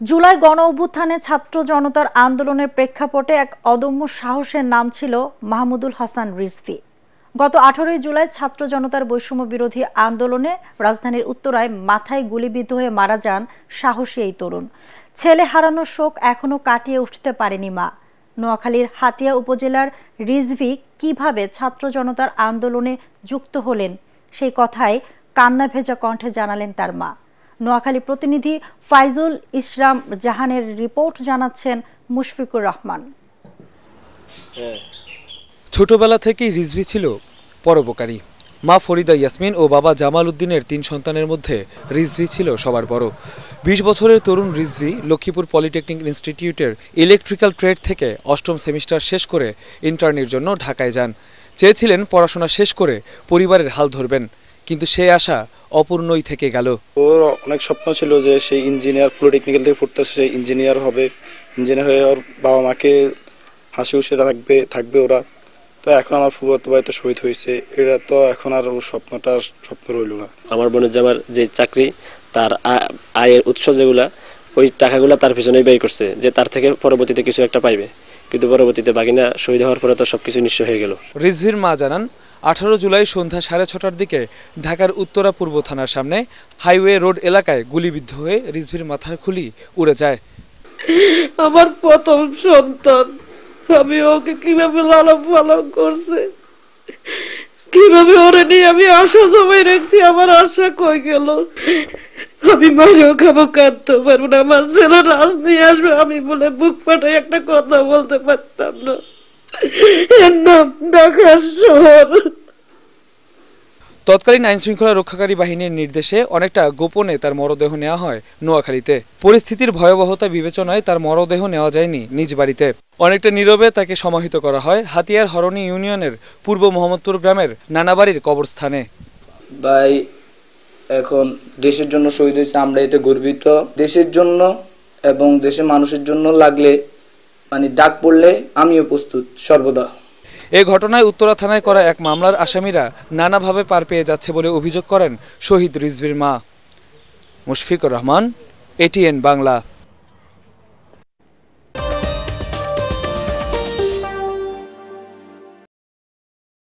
জুলাই গণ অভ্যুত্থানে ছাত্র জনতার আন্দোলনের প্রেক্ষাপটে এক অদম্য সাহসের নাম ছিল মাহমুদুল হাসান রিজভী। গত 18 জুলাই ছাত্র জনতার বৈষম্য বিরোধী আন্দোলনে রাজধানীর উত্তরায় মাথায় গুলিবিদ্ধ হয়ে মারা যান সাহসী এই তরুণ। ছেলে হারানোর শোক এখনো কাটিয়ে উঠতে পারেনি মা। নোয়াখালীর হাতিয়া উপজেলার রিজভী কিভাবে ছাত্র জনতার আন্দোলনে যুক্ত হলেন সেই কথাই কান্না ভেজা কণ্ঠে জানালেন তার মা। নোয়াখালী প্রতিনিধি ফাইজুল ইসলাম জাহানের রিপোর্ট জানাচ্ছেন মুশফিকুর রহমান। ছোটবেলা থেকেই রিজভী ছিল পরোপকারী। মা ফরিদা ইয়াসমিন ও বাবা জামাল উদ্দিনের 3 সন্তানের মধ্যে রিজভী ছিল সবার বড়। 20 বছরের তরুণ রিজভী লক্ষ্মীপুর পলিটেকনিক ইনস্টিটিউটের ইলেকট্রিক্যাল ট্রেড থেকে 8ম সেমিস্টার শেষ করে ইন্টার্নের জন্য ঢাকায় যান। চেয়েছিলেন পড়াশোনা শেষ করে পরিবারের হাল ধরবেন, কিন্তু সে আশা অপূর্ণই থেকে গেল। ওর অনেক স্বপ্ন ছিল যে সে ইঞ্জিনিয়ার, পলিটেকনিক্যাল থেকে পড়তেছে, সে ইঞ্জিনিয়ার হবে, ইঞ্জিনিয়ার হয়ে ওর বাবা মাকে হাসি খুশি থাকবে ওরা। তো এখন আমার ফুফাতো ভাই তো শহীদ হয়েছে, এটা তো এখন আর ওর স্বপ্ন রইল না। আমার বোনের জামার যে চাকরি, তার আয়ের উৎস যেগুলা, ওই টাকাগুলা তার পিছনেই ব্যয় করছে যে তার থেকে পরবর্তীতে কিছু একটা পাইবে, কিন্তু পরবর্তীতে বাগিনা শহীদ হওয়ার পরে তো সবকিছু নিঃস্ব হয়ে গেল। রিজভীর মা জানান, 18 জুলাই সন্ধ্যা 6:30টার দিকে ঢাকার উত্তরা পূর্ব থানার সামনে হাইওয়ে রোড এলাকায় গুলিবিদ্ধ হয়ে রিজভীর মাথার খুলি উড়ে যায়। আমার প্রথম সন্তান, আমি ওকে কিভাবে লালন পালন করছে, কিভাবে ওরে নিয়ে আমি আশা জমাই রাখছি, আমার আশা কই গেল। আমি মারেও খাবো, কাঁদতে পারবো না, আমার ছেলে রাজ নিয়ে আসবে আমি বলে বুক ফাটাই একটা কথা বলতে পারতাম না। এর নাম ঢাকা শহর। তৎকালীন আইন শৃঙ্খলা রক্ষাকারী বাহিনীর নির্দেশে অনেকটা গোপনে তার মরদেহ নেওয়া হয় নোয়াখালীতে। পরিস্থিতির ভয়াবহতা বিবেচনায় তার মরদেহ নেওয়া যায়নি নিজ বাড়িতে। অনেকটা নীরবে তাকে সমাহিত করা হয় হাতিয়ার হরণী ইউনিয়নের পূর্ব মোহাম্মদপুর গ্রামের নানাবাড়ির কবরস্থানে। ভাই এখন দেশের জন্য শহীদ হয়েছে, আমরা এতে গর্বিত। দেশের জন্য এবং দেশের মানুষের জন্য লাগলে মানে ডাক পড়লে আমিও প্রস্তুত সর্বদা। এই ঘটনায় উত্তরা থানায় করা এক মামলার আসামিরা নানাভাবে পার পেয়ে যাচ্ছে বলে অভিযোগ করেন শহীদ রিজভীর মা। মুশফিকুর রহমান, ATN বাংলা।